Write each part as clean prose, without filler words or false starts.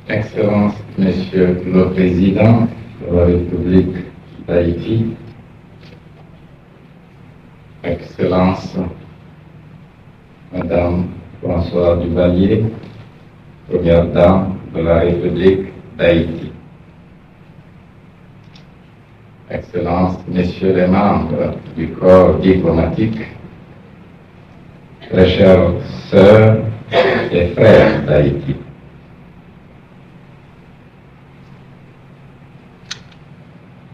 Excellence, Monsieur le Président de la République d'Haïti, Excellence, Madame Françoise Duvalier, Première Dame de la République d'Haïti, Excellence, Messieurs les membres du corps diplomatique, très chères sœurs et frères d'Haïti,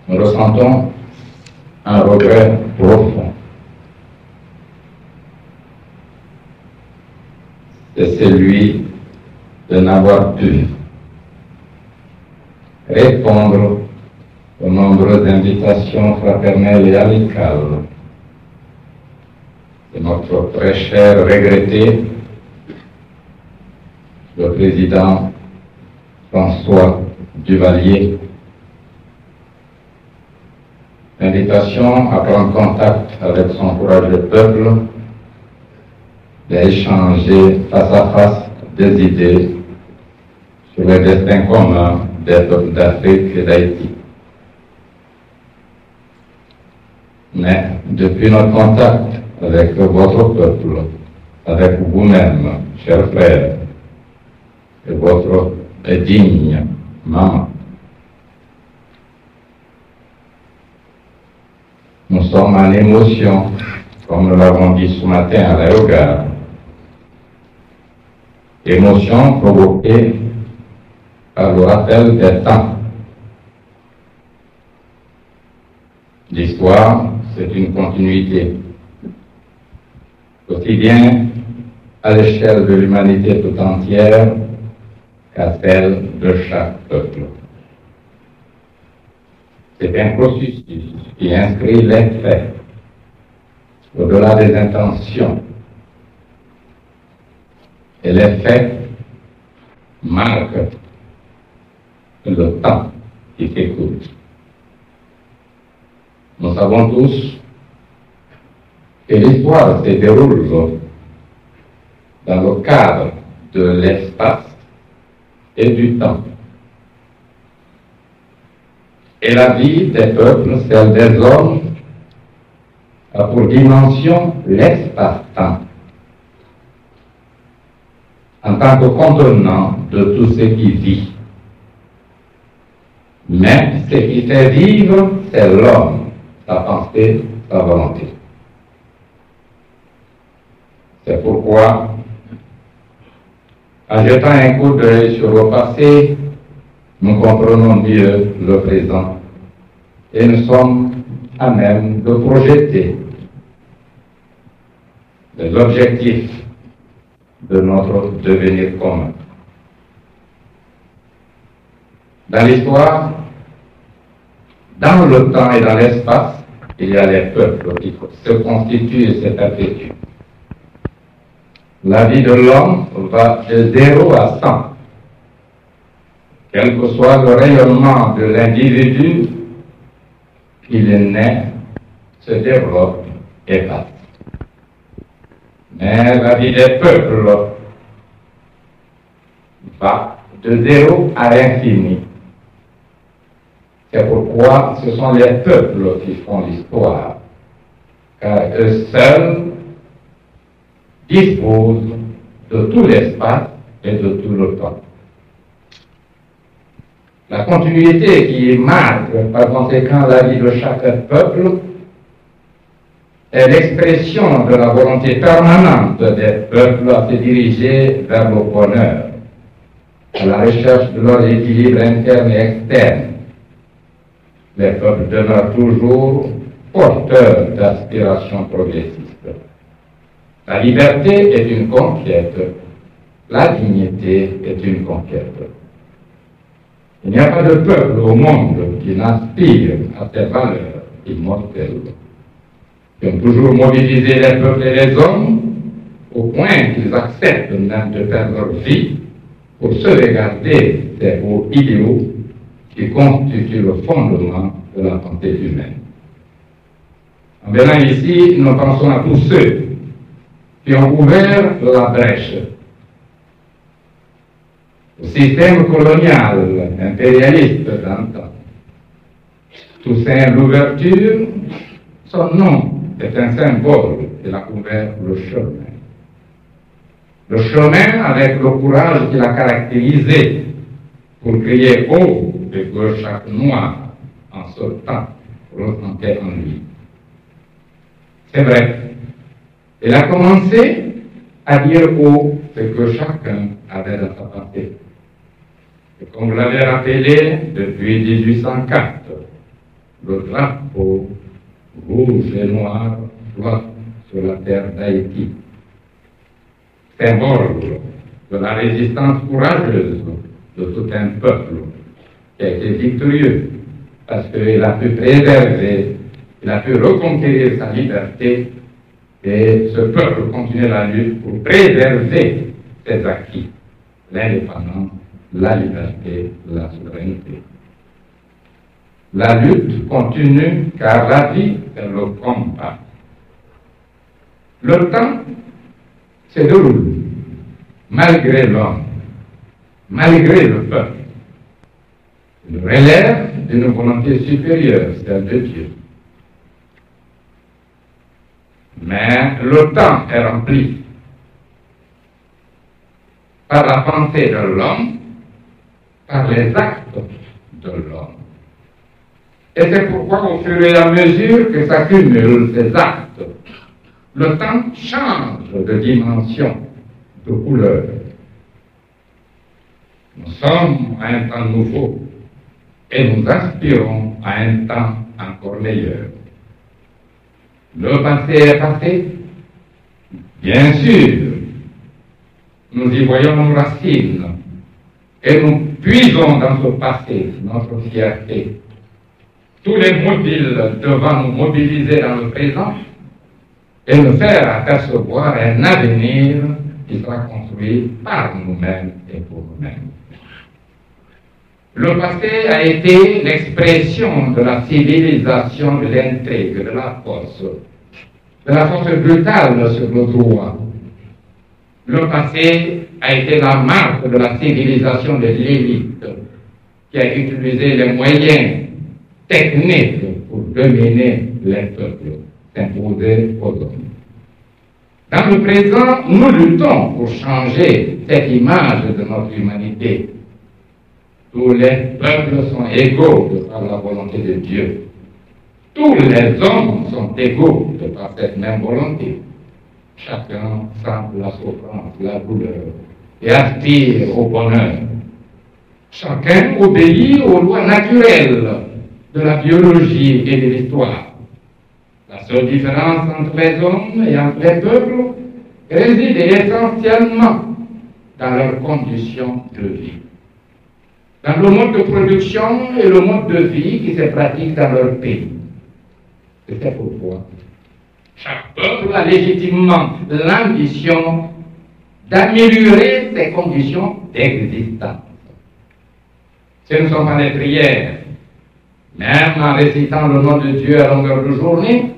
nous ressentons un regret profond. C'est celui de n'avoir pu répondre aux nombreuses invitations fraternelles et amicales de notre très cher regretté, le président François Duvalier. L'invitation à prendre contact avec son courageux peuple, d'échanger face à face des idées sur les destins communs des peuples d'Afrique et d'Haïti. Mais depuis notre contact avec votre peuple, avec vous-même, chers frères, et votre digne maman, nous sommes en émotion, comme nous l'avons dit ce matin à l'aérogare. Émotion provoquée par le rappel des temps. L'histoire, c'est une continuité, aussi bien à l'échelle de l'humanité tout entière qu'à celle de chaque peuple. C'est un processus qui inscrit les faits au-delà des intentions. Et les faits marquent le temps qui s'écoule. Nous savons tous que l'histoire se déroule dans le cadre de l'espace et du temps. Et la vie des peuples, celle des hommes, a pour dimension l'espace-temps, en tant que contenant de tout ce qui vit. Mais ce qui fait vivre, c'est l'homme, sa pensée, sa volonté. C'est pourquoi, en jetant un coup d'œil sur le passé, nous comprenons mieux le présent et nous sommes à même de projeter les objectifs de notre devenir commun. Dans l'histoire, dans le temps et dans l'espace, il y a les peuples qui se constituent et se perpétuent. La vie de l'homme va de 0 à 100. Quel que soit le rayonnement de l'individu, il est né, se développe et passe. Mais la vie des peuples va de 0 à l'infini. C'est pourquoi ce sont les peuples qui font l'histoire, car eux seuls disposent de tout l'espace et de tout le temps. La continuité qui marque par conséquent la vie de chaque peuple est l'expression de la volonté permanente des peuples à se diriger vers le bonheur, à la recherche de leur équilibre interne et externe. Les peuples demeurent toujours porteurs d'aspirations progressistes. La liberté est une conquête, la dignité est une conquête. Il n'y a pas de peuple au monde qui n'aspire à ces valeurs immortelles, qui ont toujours mobilisé les peuples et les hommes au point qu'ils acceptent même de perdre leur vie pour sauvegarder ces hauts idéaux qui constituent le fondement de la pensée humaine. En venant ici, nous pensons à tous ceux qui ont ouvert la brèche au système colonial, impérialiste d'antan. Toussaint Louverture, son nom est un symbole qu'il a ouvert le chemin. Le chemin avec le courage qu'il a caractérisé pour crier haut et que chaque noir en ce temps ressentait en lui. C'est vrai, il a commencé à dire haut ce que chacun avait dans sa pensée. Et comme vous l'avez rappelé, depuis 1804, le drapeau rouge et noir flotte sur la terre d'Haïti, symbole de la résistance courageuse de tout un peuple qui a été victorieux parce qu'il a pu préserver, il a pu reconquérir sa liberté et ce peuple continue la lutte pour préserver ses acquis, l'indépendance, la liberté, la souveraineté. La lutte continue car la vie est le combat. Le temps se déroule malgré l'homme, malgré le peuple. Il relève d'une volonté supérieure, celle de Dieu. Mais le temps est rempli par la pensée de l'homme, par les actes de l'homme. Et c'est pourquoi, au fur et à mesure que s'accumulent ces actes, le temps change de dimension, de couleur. Nous sommes à un temps nouveau et nous aspirons à un temps encore meilleur. Le passé est passé, bien sûr, nous y voyons nos racines et nous puisons dans ce passé notre fierté. Tous les mobiles devant nous mobiliser dans le présent et nous faire apercevoir un avenir qui sera construit par nous-mêmes et pour nous-mêmes. Le passé a été l'expression de la civilisation, de l'intrigue, de la force brutale sur le droit. Le passé a été la marque de la civilisation de l'élite qui a utilisé les moyens techniques pour dominer les peuples, s'imposer aux hommes. Dans le présent, nous luttons pour changer cette image de notre humanité. Tous les peuples sont égaux de par la volonté de Dieu. Tous les hommes sont égaux de par cette même volonté. Chacun sent la souffrance, la douleur et aspire au bonheur. Chacun obéit aux lois naturelles de la biologie et de l'histoire. La seule différence entre les hommes et entre les peuples réside essentiellement dans leurs conditions de vie, dans le mode de production et le mode de vie qui se pratique dans leur pays. Et c'est pourquoi chaque peuple a légitimement l'ambition d'améliorer ses conditions d'existence. Ce ne sont pas les prières, même en récitant le nom de Dieu à longueur de journée,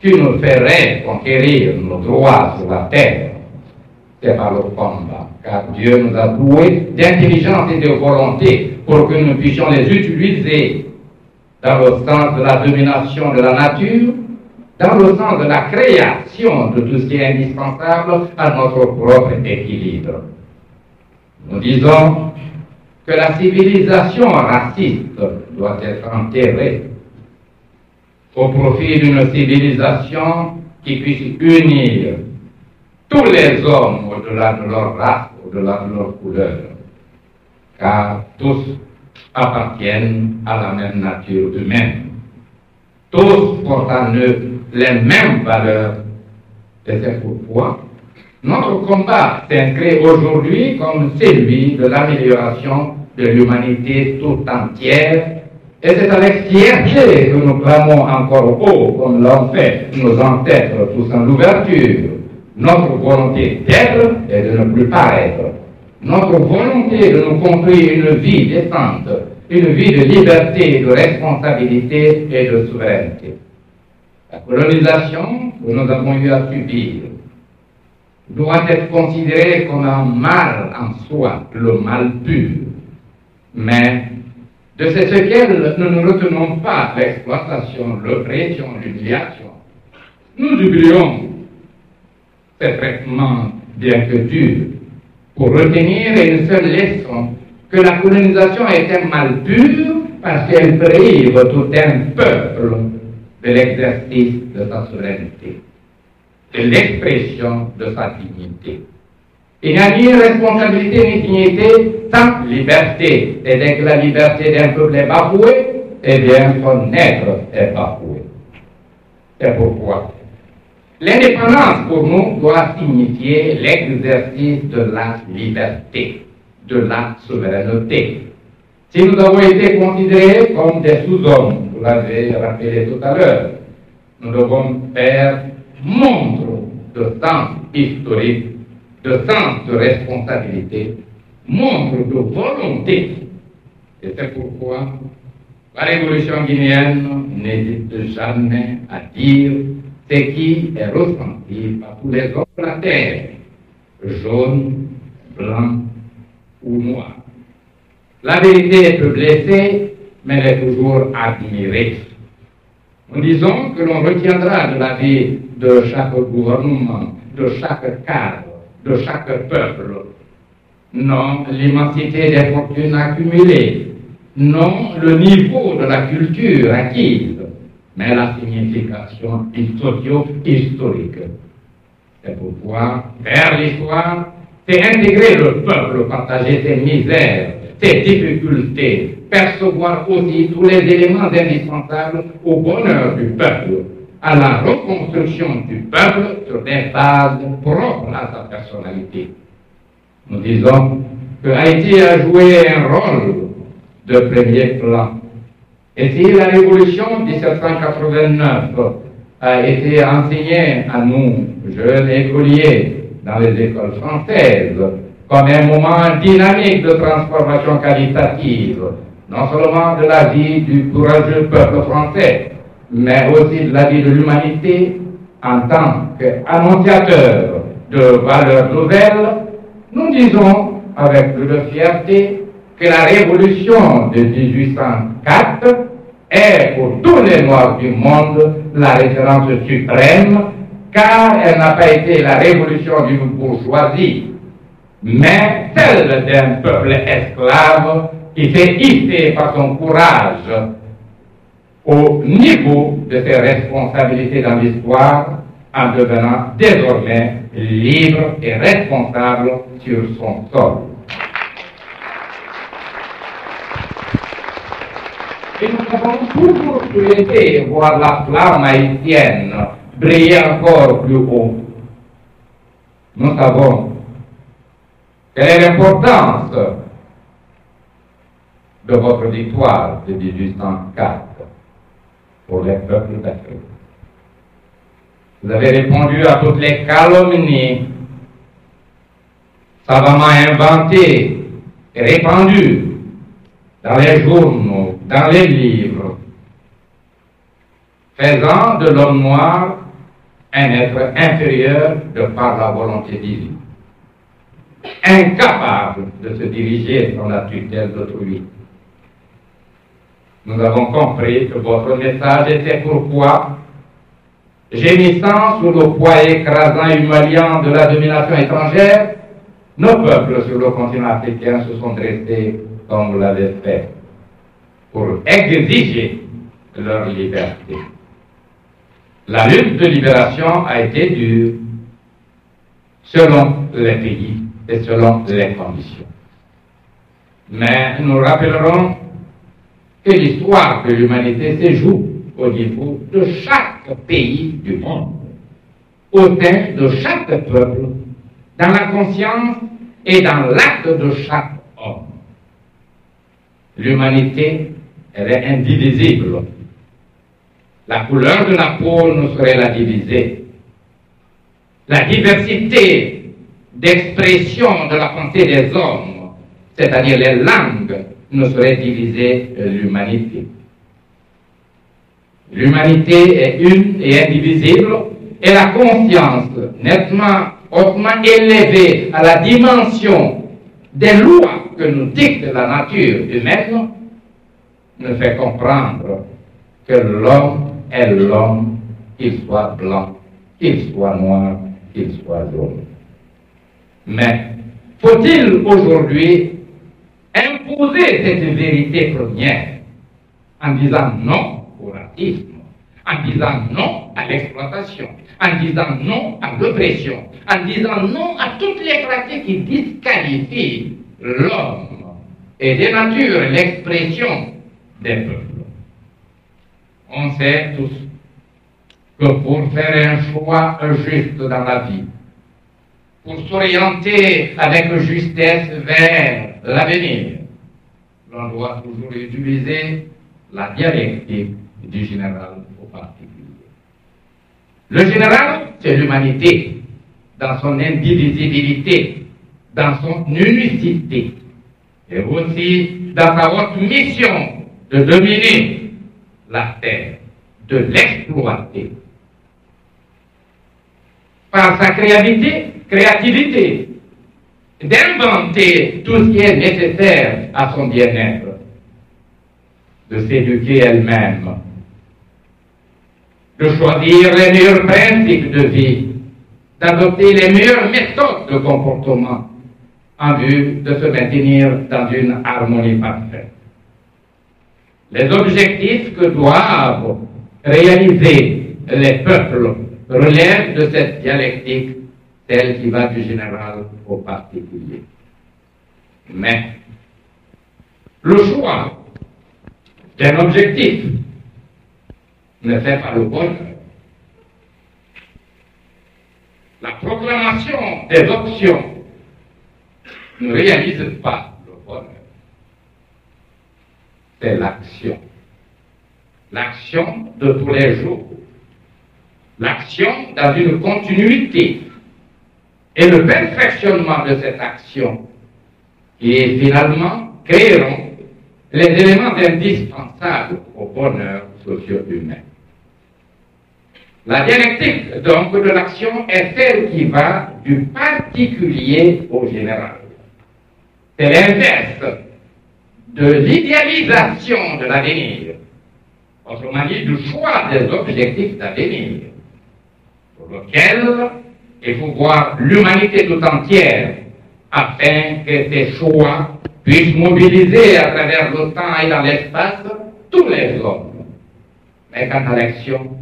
qui nous ferait conquérir nos droits sur la terre. C'est par le combat, car Dieu nous a doués d'intelligence et de volonté pour que nous puissions les utiliser dans le sens de la domination de la nature, dans le sens de la création de tout ce qui est indispensable à notre propre équilibre. Nous disons que la civilisation raciste doit être enterrée au profit d'une civilisation qui puisse unir tous les hommes au-delà de leur race, au-delà de leur couleur, car tous appartiennent à la même nature humaine. Tous portent en eux les mêmes valeurs. Et c'est pourquoi notre combat s'inscrit aujourd'hui comme celui de l'amélioration de l'humanité tout entière. Et c'est avec fierté que nous clamons encore haut, comme l'ont fait nos ancêtres tous en l'ouverture, notre volonté d'être et de ne plus paraître, notre volonté de nous construire une vie décente, une vie de liberté, de responsabilité et de souveraineté. La colonisation que nous avons eu à subir doit être considéré comme un mal en soi, le mal pur. Mais de ce qu'elle nous ne retenons pas l'exploitation, l'oppression, l'humiliation. Nous oublions ce traitement bien que dur pour retenir une seule leçon, que la colonisation est un mal pur parce qu'elle prive tout un peuple de l'exercice de sa souveraineté, de l'expression de sa dignité. Il n'y a ni responsabilité ni dignité sans liberté. Et dès que la liberté d'un peuple est bafouée, eh bien son être est bafoué. C'est pourquoi l'indépendance pour nous doit signifier l'exercice de la liberté, de la souveraineté. Si nous avons été considérés comme des sous-hommes, vous l'avez rappelé tout à l'heure, nous devons faire montre de sens historique, de sens de responsabilité, montre de volonté. Et c'est pourquoi la révolution guinéenne n'hésite jamais à dire ce qui est ressenti par tous les hommes de la terre, jaune, blanc ou noir. La vérité peut blesser, mais elle est toujours admirée. Nous disons que l'on retiendra de la vie de chaque gouvernement, de chaque cadre, de chaque peuple, non l'immensité des fortunes accumulées, non le niveau de la culture acquise, mais la signification socio-historique. C'est pourquoi faire l'histoire, c'est intégrer le peuple, partager ses misères, ses difficultés, percevoir aussi tous les éléments indispensables au bonheur du peuple, à la reconstruction du peuple sur des bases propres à sa personnalité. Nous disons que Haïti a joué un rôle de premier plan. Et si la révolution 1789 a été enseignée à nous, jeunes écoliers, dans les écoles françaises, comme un moment dynamique de transformation qualitative, non seulement de la vie du courageux peuple français, mais aussi de la vie de l'humanité en tant qu'annonciateur de valeurs nouvelles, nous disons avec plus de fierté que la révolution de 1804 est pour tous les Noirs du monde la référence suprême, car elle n'a pas été la révolution d'une bourgeoisie, mais celle d'un peuple esclave qui s'est hissé par son courage au niveau de ses responsabilités dans l'histoire, en devenant désormais libre et responsable sur son sol. Et nous avons toujours souhaité voir la flamme haïtienne briller encore plus haut. Nous savons quelle est l'importance de votre victoire de 1804 pour les peuples d'Afrique. Vous avez répondu à toutes les calomnies savamment inventées et répandues dans les journaux, dans les livres, faisant de l'homme noir un être inférieur de par la volonté divine, incapable de se diriger dans la tutelle d'autrui. Nous avons compris que votre message était pourquoi, gémissant sous le poids écrasant et humiliant de la domination étrangère, nos peuples sur le continent africain se sont dressés comme vous l'avez fait, pour exiger leur liberté. La lutte de libération a été dure selon les pays et selon les conditions. Mais nous rappellerons que l'histoire de l'humanité se joue au niveau de chaque pays du monde, au sein de chaque peuple, dans la conscience et dans l'acte de chaque homme. L'humanité, elle est indivisible. La couleur de la peau ne saurait la diviser. La diversité d'expression de la pensée des hommes, c'est-à-dire les langues, ne saurait diviser l'humanité. L'humanité est une et indivisible, et la conscience nettement hautement élevé à la dimension des lois que nous dicte la nature humaine, nous fait comprendre que l'homme est l'homme, qu'il soit blanc, qu'il soit noir, qu'il soit jaune. Mais faut-il aujourd'hui imposer cette vérité première en disant non au racisme, en disant non à l'exploitation, en disant non à l'oppression, en disant non à toutes les pratiques qui disqualifient l'homme et dénaturent l'expression des peuples? On sait tous que pour faire un choix juste dans la vie, pour s'orienter avec justesse vers l'avenir, l'on doit toujours utiliser la dialectique du général au particulier. Le général, c'est l'humanité, dans son indivisibilité, dans son unicité, et aussi dans sa haute mission de dominer la terre, de l'exploiter. Par sa créativité, d'inventer tout ce qui est nécessaire à son bien-être, de s'éduquer elle-même, de choisir les meilleurs principes de vie, d'adopter les meilleures méthodes de comportement en vue de se maintenir dans une harmonie parfaite. Les objectifs que doivent réaliser les peuples relèvent de cette dialectique, celle qui va du général au particulier. Mais le choix d'un objectif ne fait pas le bonheur. La proclamation des options ne réalise pas le bonheur. C'est l'action. L'action de tous les jours. L'action dans une continuité. Et le perfectionnement de cette action qui finalement créeront les éléments indispensables au bonheur socio-humain. La dialectique donc de l'action est celle qui va du particulier au général. C'est l'inverse de l'idéalisation de l'avenir, autrement dit du choix des objectifs d'avenir, pour lequel il faut voir l'humanité tout entière afin que ces choix puissent mobiliser à travers le temps et dans l'espace tous les hommes. Mais quant à l'action,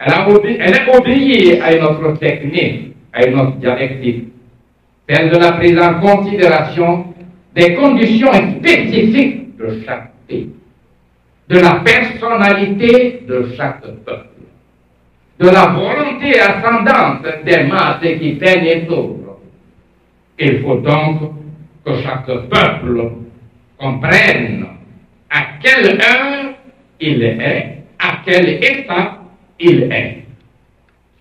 elle est obéie à une autre technique, à une autre dialectique, celle de la prise en considération des conditions spécifiques de chaque pays, de la personnalité de chaque peuple, de la volonté ascendante des masses qui peignent autour. Il faut donc que chaque peuple comprenne à quelle heure il est, à quel état il est.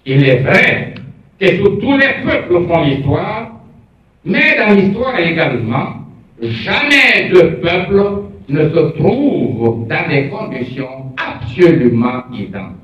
Il est vrai que tous les peuples font l'histoire, mais dans l'histoire également, jamais deux peuples ne se trouvent dans des conditions absolument identiques.